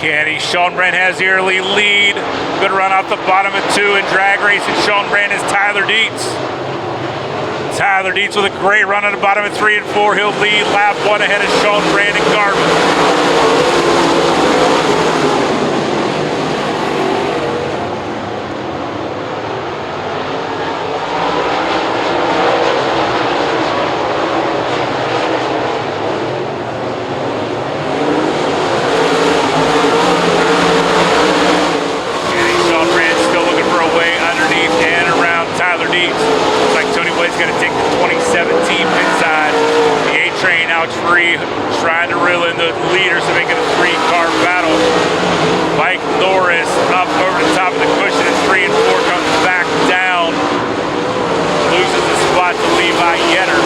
Kenny Schoenbrand has the early lead. Good run off the bottom of 2 in drag racing. Schoenbrand is Tyler Dietz. Tyler Dietz with a great run on the bottom of 3 and 4. He'll lead lap 1 ahead of Schoenbrand and Garvin. Trying to reel in the leaders to make it a 3-car battle. Mike Norris up over the top of the cushion as 3 and 4 comes back down. Loses the spot to Levi Yetter.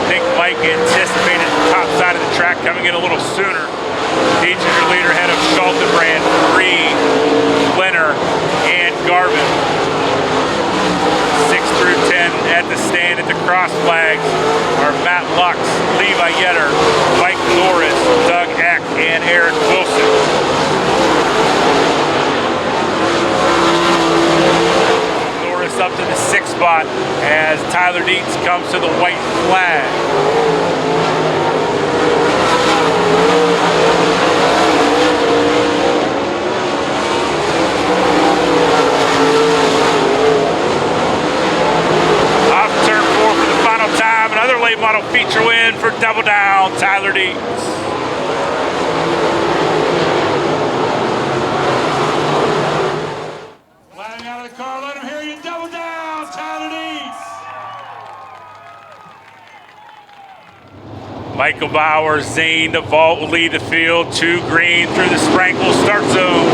I think Mike anticipated the top side of the track coming in a little sooner. Dietz is your leader ahead of Schultenbrand, Reed, Leonard, and Garvin. 6 through 10 at the stand at the cross flags are Matt Lux, Levi Yetter, Mike Norris, Doug Eck, and Eric Wilson. Norris up to the 6th spot as Tyler Dietz comes to the white flag. Another late model feature win for Double Down, Tyler Dietz. Flying out of the car, let him hear you. Double Down, Tyler Dietz. Michael Bauer, Zane DeVault will lead the field. 2 green through the Sprankle start zone.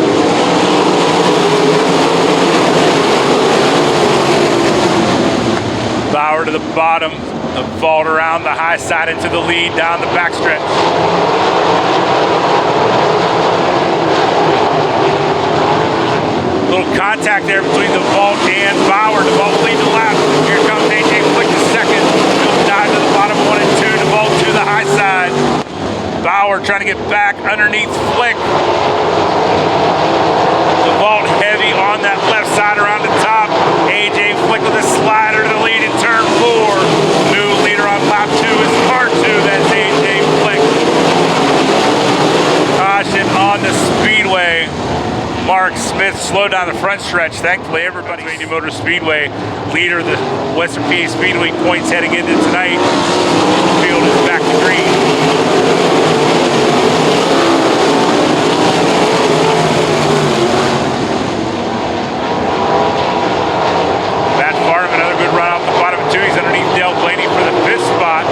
Bauer to the bottom. The vault around the high side into the lead down the backstretch. Little contact there between the vault and Bauer. The vault lead the lap. Here comes AJ Flick the second. He'll dive to the bottom 1 and 2. The vault to the high side. Bauer trying to get back underneath Flick. The vault heavy on that left side around the top. AJ Flick with a slider to the lead in turn 4. Leader on lap 2 is car 2, that's AJ Flick. Caution on the Speedway. Mark Smith slowed down the front stretch. Thankfully, everybody in Automotive Speedway, leader of the Western PA Speedweek points heading into tonight. The field is back to green. Another good run off the bottom of 2. He's underneath Dale Blaney for the 5th spot.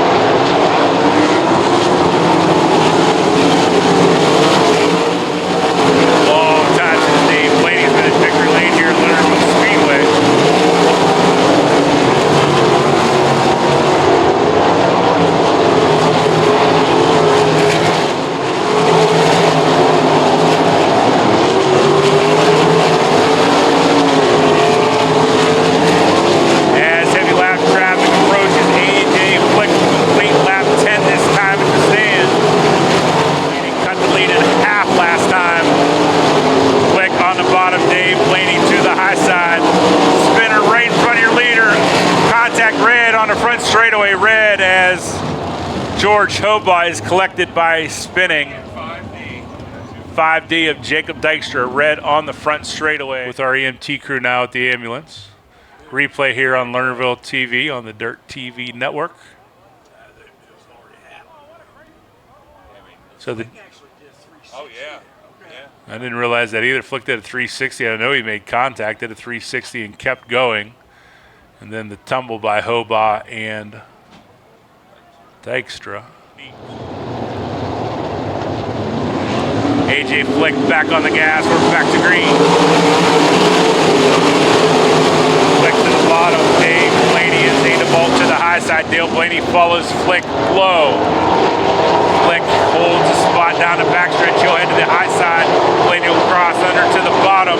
Long time since Dave Blaney's been in victory lane here at Lernerville Speedway. Straightaway red as George Hobaugh is collected by spinning. 5D of Jacob Dykstra, red on the front straightaway with our EMT crew now at the ambulance. Replay here on Lernerville TV on the Dirt TV network. So the I didn't realize that either. Flicked at a 360. I know he made contact at a 360 and kept going. And then the tumble by Hobaugh and Dykstra. AJ Flick back on the gas. We're back to green. Flick to the bottom. Dave Blaney and Zane DeVault to the high side. Dale Blaney follows Flick low. Flick holds the spot down the backstretch. He'll head to the high side. Blaney will cross under to the bottom.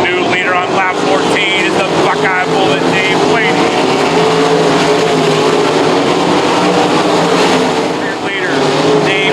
New leader on lap 14 is the Buckeye Bullet, Dave Blaney. Rear leader, Dave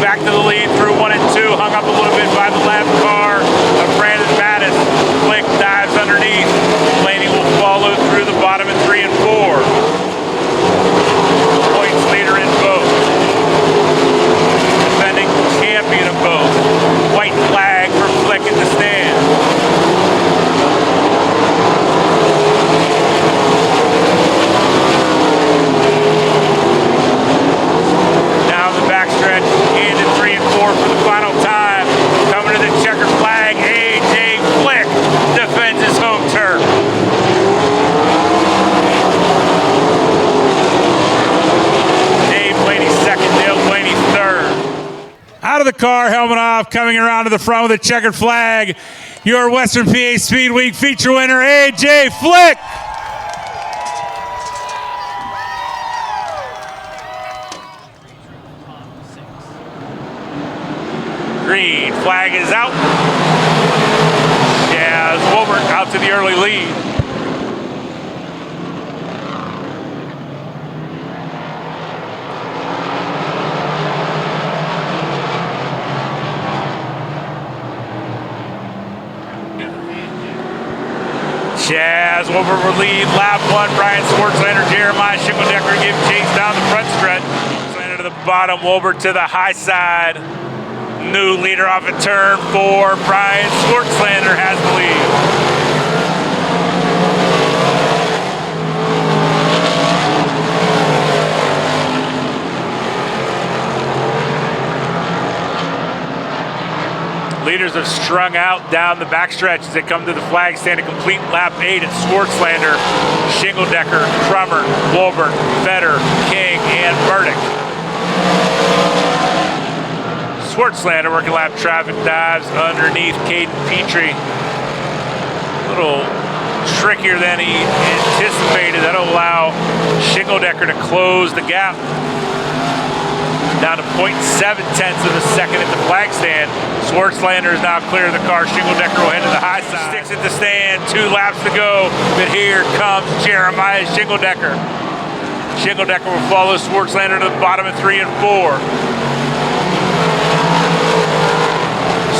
back to the lead through 1 and 2, hung up a little bit by the left car of Brandon Mattis. Flick dives underneath. Blaney will follow through the bottom in 3 and 4. Points leader in both. Defending champion of both. White flag for Flick in the stand. Down the backstretch, into 3 and 4 for the final time. Coming to the checkered flag, A.J. Flick defends his home turf. Dave Blaney second, Dale Blaney third. Out of the car, helmet off, coming around to the front with a checkered flag. Your Western PA Speedweek feature winner, A.J. Flick. Green flag is out. Jazz Wolbert out to the early lead. Jazz Wolbert will lead lap 1. Brian Swartzlander, Jeremiah Schinkeldecker give chase down the front stretch. Swartzlander to the bottom, Wolbert to the high side. New leader off at turn 4. Brian Swartzlander has the lead. Leaders have strung out down the backstretch as they come to the flag stand. A complete lap 8 at Swartzlander, Schinkeldecker, Crummer, Wolbert, Vetter, King, and Burdick. Swartzlander working lap traffic dives underneath Caden Petrie. A little trickier than he anticipated. That'll allow Schinkeldecker to close the gap. Down to 0.7 of a second at the flag stand. Swartzlander is now clear of the car. Schinkeldecker will head to the high side. Sticks at the stand, 2 laps to go. But here comes Jeremiah Schinkeldecker. Schinkeldecker will follow Swartzlander to the bottom of 3 and 4.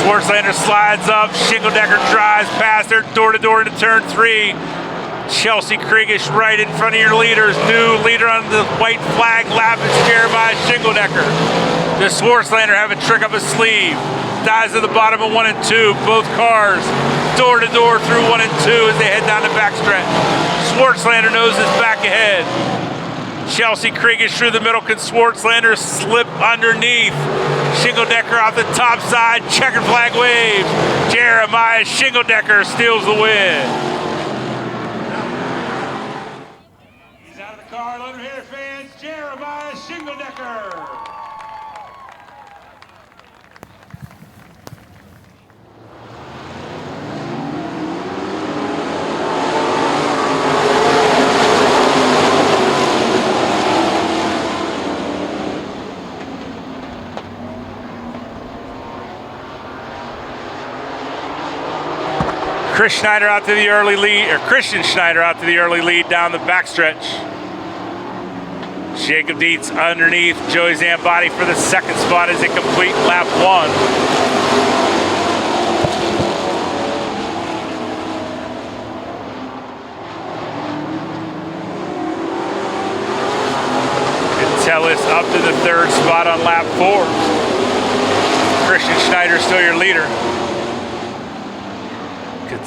Swartzlander slides up, Schinkeldecker drives past her, door to door into turn 3. Chelsea Kriegish right in front of your leaders. New leader on the white flag lap is Jeremiah Schinkeldecker. Does Swartzlander have a trick up his sleeve? Dives to the bottom of 1 and 2. Both cars door to door through 1 and 2 as they head down the backstretch. Swartzlander knows his back ahead. Chelsea Kriegish through the middle. Can Swartzlander slip underneath? Schinkeldecker off the top side. Checkered flag waves. Jeremiah Schinkeldecker steals the win. He's out of the car. Let him hear, fans. Jeremiah Schinkeldecker. Christian Schneider out to the early lead down the backstretch. Jacob Dietz underneath Joey Zambati for the second spot as they complete lap 1. Tellis up to the third spot on lap 4. Christian Schneider still your leader.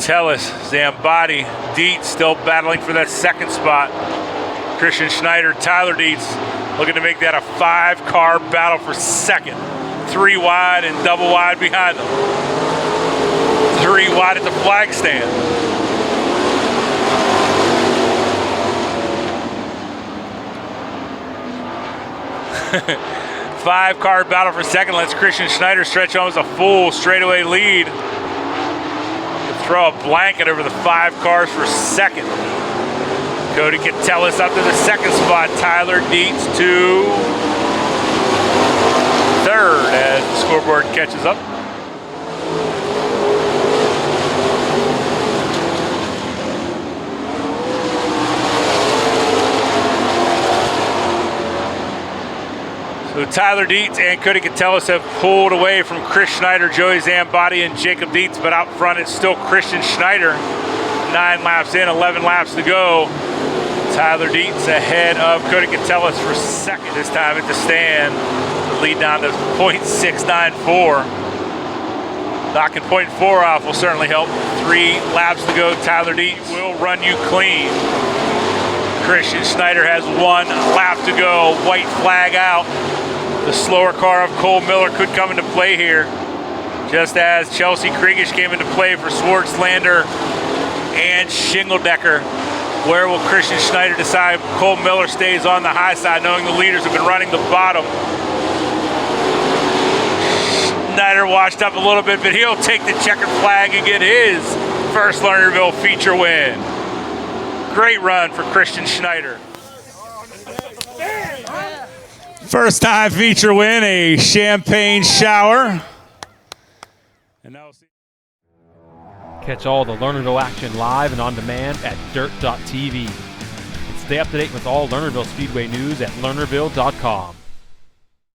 Tellis, Zambati, Dietz still battling for that second spot. Christian Schneider, Tyler Dietz looking to make that a 5-car battle for second. 3 wide and double wide behind them. 3 wide at the flag stand. Five-car battle for second lets Christian Schneider stretch almost a full straightaway lead. Throw a blanket over the 5 cars for second. Cody Catellis up to the second spot. Tyler Dietz to third as the scoreboard catches up. So Tyler Dietz and Cody Catellis have pulled away from Chris Schneider, Joey Zambati, and Jacob Dietz, but out front it's still Christian Schneider. 9 laps in, 11 laps to go. Tyler Dietz ahead of Cody Catellis for second this time at the stand. The lead down to .694. Knocking .4 off will certainly help. 3 laps to go. Tyler Dietz will run you clean. Christian Schneider has 1 lap to go. White flag out. The slower car of Cole Miller could come into play here, just as Chelsea Kriegish came into play for Swartzlander and Shingledecker. Where will Christian Schneider decide? Cole Miller stays on the high side, knowing the leaders have been running the bottom. Schneider washed up a little bit, but he'll take the checkered flag and get his first Lernerville feature win. Great run for Christian Schneider. First time feature win, a champagne shower. And now catch all the Lernerville action live and on demand at dirt.tv. And stay up to date with all Lernerville Speedway news at lernerville.com.